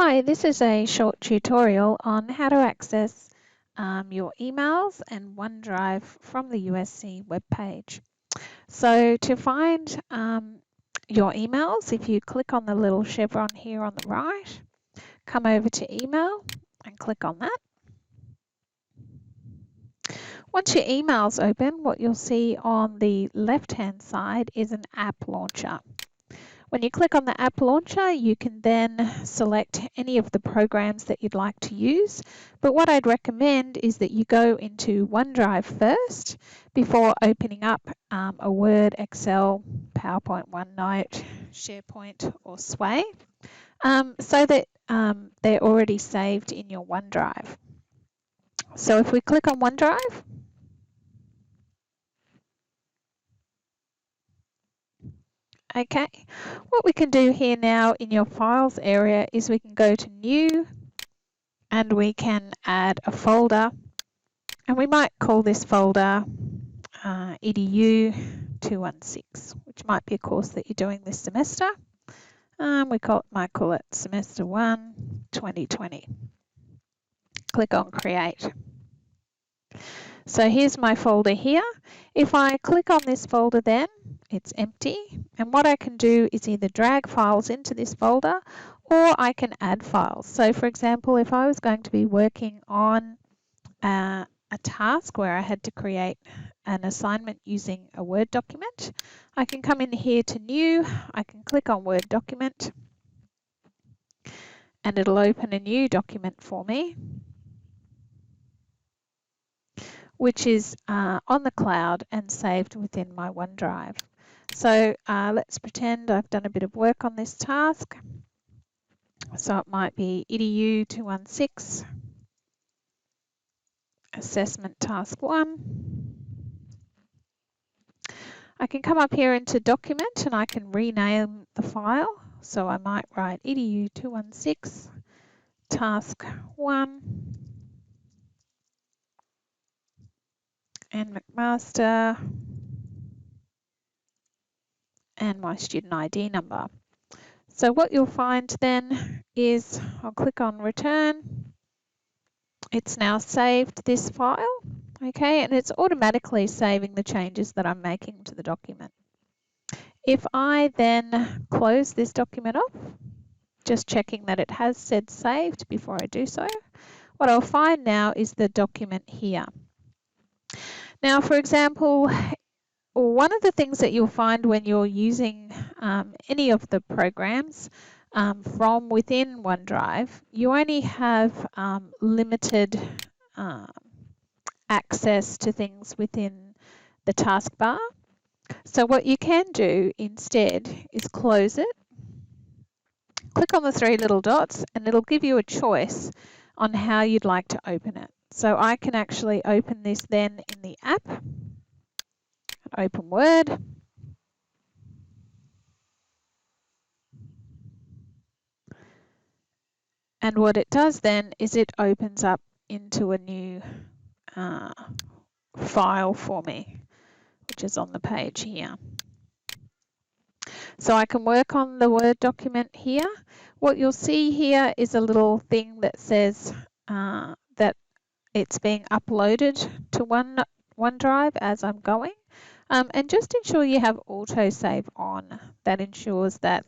Hi, this is a short tutorial on how to access your emails and OneDrive from the USC webpage. So to find your emails, if you click on the little chevron here on the right, come over to email and click on that. Once your email's open, what you'll see on the left-hand side is an app launcher. When you click on the app launcher, you can then select any of the programs that you'd like to use. But what I'd recommend is that you go into OneDrive first before opening up a Word, Excel, PowerPoint, OneNote, SharePoint, or Sway, so that they're already saved in your OneDrive. So if we click on OneDrive, okay, what we can do here now in your files area is we can go to New and we can add a folder, and we might call this folder EDU 216, which might be a course that you're doing this semester. We might call it Semester 1 2020. Click on Create. So here's my folder here. If I click on this folder then, it's empty, and what I can do is either drag files into this folder or I can add files. So for example, if I was going to be working on a task where I had to create an assignment using a Word document, I can come in here to New, I can click on Word document, and it'll open a new document for me, which is on the cloud and saved within my OneDrive. So let's pretend I've done a bit of work on this task. So it might be EDU 216, Assessment Task 1. I can come up here into Document and I can rename the file. So I might write EDU 216, Task 1, and McMaster, and my student ID number. So what you'll find then is I'll click on Return. It's now saved this file, okay, and it's automatically saving the changes that I'm making to the document. If I then close this document off, just checking that it has said saved before I do so, what I'll find now is the document here. Now, for example, one of the things that you'll find when you're using any of the programs from within OneDrive, you only have limited access to things within the taskbar. So what you can do instead is close it, click on the three little dots, and it'll give you a choice on how you'd like to open it. So I can actually open this then in the app, open Word, and what it does then is it opens up into a new file for me, which is on the page here. So I can work on the Word document here. What you'll see here is a little thing that says that it's being uploaded to OneDrive as I'm going. And just ensure you have autosave on. That ensures that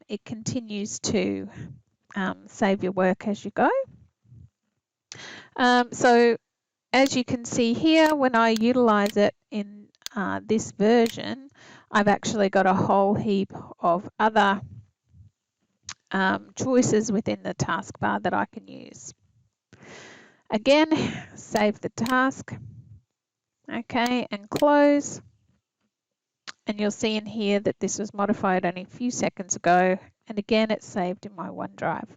it continues to save your work as you go. So as you can see here, when I utilize it in this version, I've actually got a whole heap of other choices within the taskbar that I can use. Again, save the task, okay, and close. And you'll see in here that this was modified only a few seconds ago, and again it's saved in my OneDrive.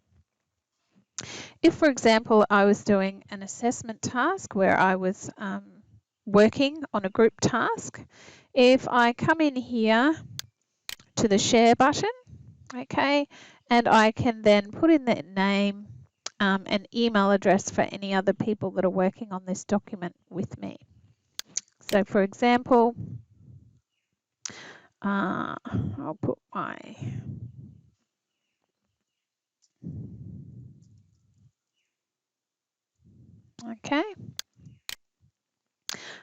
If, for example, I was doing an assessment task where I was working on a group task, if I come in here to the share button, okay, and I can then put in the name and email address for any other people that are working on this document with me. So for example, I'll put my Okay.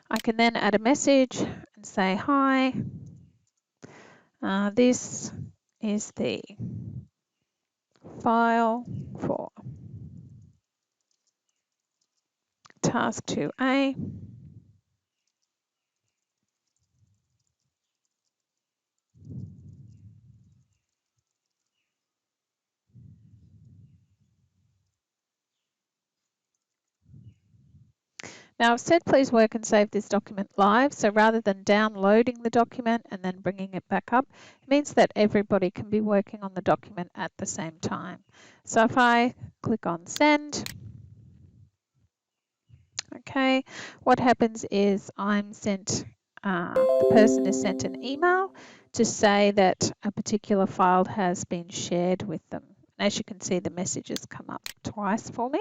I can then add a message and say, hi, this is the file for task 2A. Now I've said please work and save this document live, so rather than downloading the document and then bringing it back up, it means that everybody can be working on the document at the same time. So if I click on send, okay, what happens is the person is sent an email to say that a particular file has been shared with them. And as you can see, the messages come up twice for me.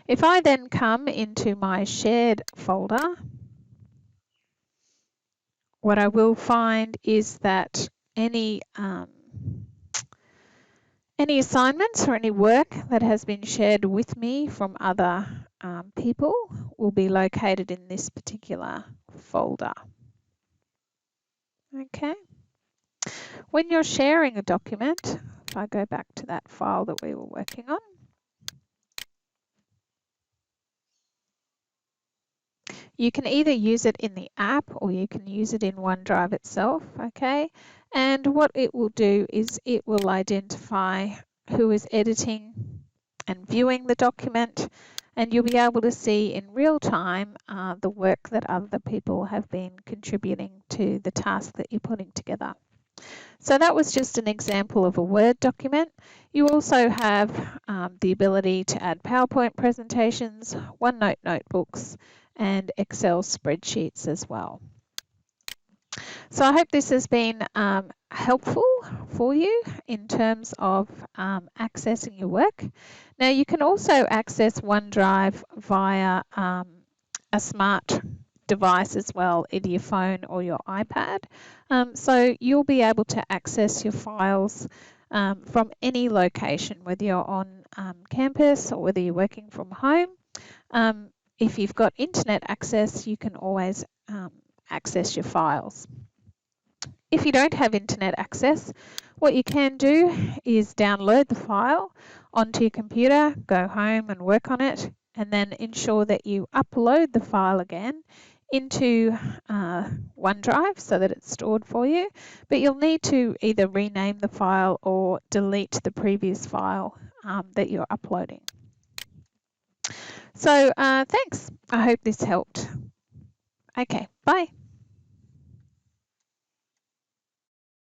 If I then come into my shared folder, what I will find is that any assignments or any work that has been shared with me from other people will be located in this particular folder. Okay. When you're sharing a document, if I go back to that file that we were working on, you can either use it in the app or you can use it in OneDrive itself, okay? And what it will do is it will identify who is editing and viewing the document, and you'll be able to see in real time the work that other people have been contributing to the task that you're putting together. So that was just an example of a Word document. You also have the ability to add PowerPoint presentations, OneNote notebooks, and Excel spreadsheets as well. So I hope this has been helpful for you in terms of accessing your work. Now you can also access OneDrive via a smart device as well, either your phone or your iPad. So you'll be able to access your files from any location, whether you're on campus or whether you're working from home. If you've got internet access, you can always access your files. If you don't have internet access, what you can do is download the file onto your computer, go home and work on it, and then ensure that you upload the file again into OneDrive so that it's stored for you. But you'll need to either rename the file or delete the previous file that you're uploading. So thanks. I hope this helped. Okay, bye.